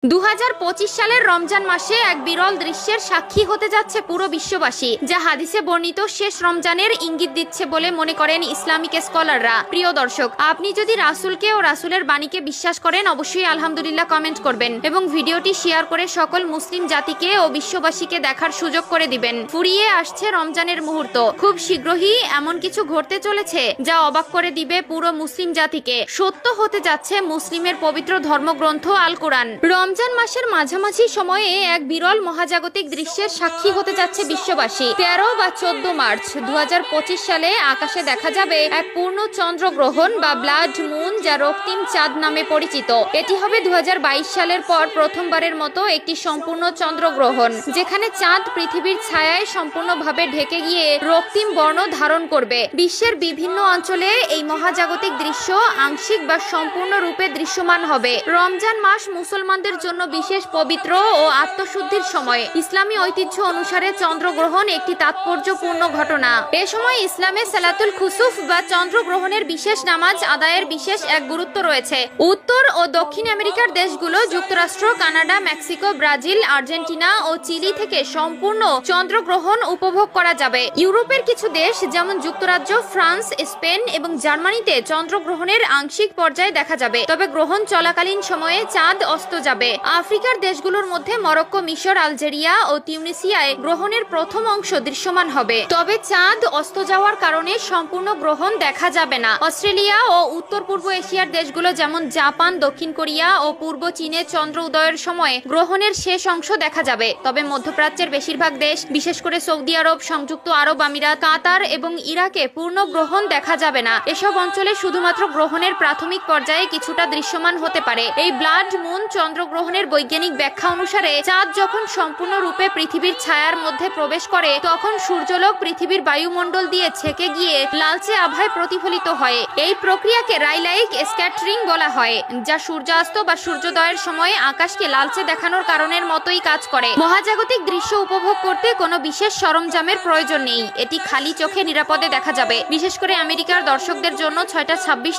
2025 সালের রমজান মাসে এক বিরল দৃশ্যের সাক্ষী হতে যাচ্ছে পুরো বিশ্ববাসী, যা হাদিসে বর্ণিত শেষ রমজানের ইঙ্গিত দিচ্ছে বলে মনে করেন ইসলামিক স্কলাররা। প্রিয় দর্শক, আপনি যদি রাসূলকে ও রাসূলের বাণীকে বিশ্বাস করেন, অবশ্যই আলহামদুলিল্লাহ কমেন্ট করবেন এবং ভিডিওটি শেয়ার করে সকল মুসলিম জাতিকে ও বিশ্ববাসীকে দেখার সুযোগ করে দিবেন। ফুরিয়ে আসছে রমজানের মুহূর্ত, খুব শীঘ্রই এমন কিছু ঘটতে চলেছে যা অবাক করে দিবে পুরো মুসলিম জাতিকে। সত্য হতে যাচ্ছে মুসলিমের পবিত্র ধর্মগ্রন্থ আল কোরআন। রমজান মাসের মাঝামাঝি সময়ে এক বিরল মহাজাগতিক দৃশ্যের সাক্ষী হতে যাচ্ছে বিশ্ববাসী। 13 বা 14 মার্চ 2025 সালে আকাশে দেখা যাবে এক পূর্ণ চন্দ্রগ্রহণ বা ব্লাড মুন, যা রক্তিম চাঁদ নামে পরিচিত। এটি হবে 2022 সালের পর প্রথমবারের মতো একটি সম্পূর্ণ চন্দ্রগ্রহণ, যেখানে চাঁদ পৃথিবীর ছায়ায় সম্পূর্ণভাবে ঢেকে গিয়ে রক্তিম বর্ণ ধারণ করবে। বিশ্বের বিভিন্ন অঞ্চলে এই মহাজাগতিক দৃশ্য আংশিক বা সম্পূর্ণ রূপে দৃশ্যমান হবে। রমজান মাস মুসলমানদের জন্য বিশেষ পবিত্র ও আত্মশুদ্ধির সময়। ইসলামী ঐতিহ্য অনুসারে চন্দ্রগ্রহণ একটি তাৎপর্যপূর্ণ ঘটনা। এ সময় ইসলামে সালাতুল খুসুফ বা চন্দ্রগ্রহণের বিশেষ নামাজ আদায়ের বিশেষ এক গুরুত্ব রয়েছে। উত্তর ও দক্ষিণ আমেরিকার দেশগুলো, যুক্তরাষ্ট্র, কানাডা, মেক্সিকো, ব্রাজিল, আর্জেন্টিনা ও চিলি থেকে সম্পূর্ণ চন্দ্রগ্রহণ উপভোগ করা যাবে। ইউরোপের কিছু দেশ যেমন যুক্তরাজ্য, ফ্রান্স, স্পেন এবং জার্মানিতে চন্দ্রগ্রহণের আংশিক পর্যায়ে দেখা যাবে, তবে গ্রহণ চলাকালীন সময়ে চাঁদ অস্ত যাবে। আফ্রিকার দেশগুলোর মধ্যে মরক্কো, মিশর, আলজেরিয়া ও তিউনিসিয়ায় গ্রহণের প্রথম অংশ দৃশ্যমান হবে, তবে চাঁদ অস্ত যাওয়ার কারণে সম্পূর্ণ গ্রহণ দেখা যাবে না। অস্ট্রেলিয়া ও উত্তর পূর্ব এশিয়ার দেশগুলো যেমন জাপান, দক্ষিণ কোরিয়া ও পূর্ব চীনে চন্দ্র উদয়ের সময় গ্রহণের শেষ অংশ দেখা যাবে, তবে মধ্যপ্রাচ্যের বেশিরভাগ দেশ, বিশেষ করে সৌদি আরব, সংযুক্ত আরব আমিরাত, কাতার এবং ইরাকে পূর্ণ গ্রহণ দেখা যাবে না। এসব অঞ্চলে শুধুমাত্র গ্রহণের প্রাথমিক পর্যায়ে কিছুটা দৃশ্যমান হতে পারে। এই ব্লাড মুন চন্দ্রগ্রহণের বৈজ্ঞানিক ব্যাখ্যা অনুসারে চাঁদ যখন সম্পূর্ণরূপে পৃথিবীর ছায়ার মধ্যে প্রবেশ করে, তখন সূর্যালোক পৃথিবীর বায়ুমণ্ডল দিয়ে ছেকে গিয়ে লালচে আভায় প্রতিফলিত হয়। এই প্রক্রিয়াকে রাইলাইক স্ক্যাটারিং বলা হয়, যা সূর্যাস্ত বা সূর্যোদয়ের সময় আকাশকে লালচে দেখানোর কারণের মতোই কাজ করে। মহাজাগতিক দৃশ্য উপভোগ করতে কোনো বিশেষ সরঞ্জামের প্রয়োজন নেই, এটি খালি চোখে নিরাপদে দেখা যাবে। বিশেষ করে আমেরিকার দর্শকদের জন্য 6টা 26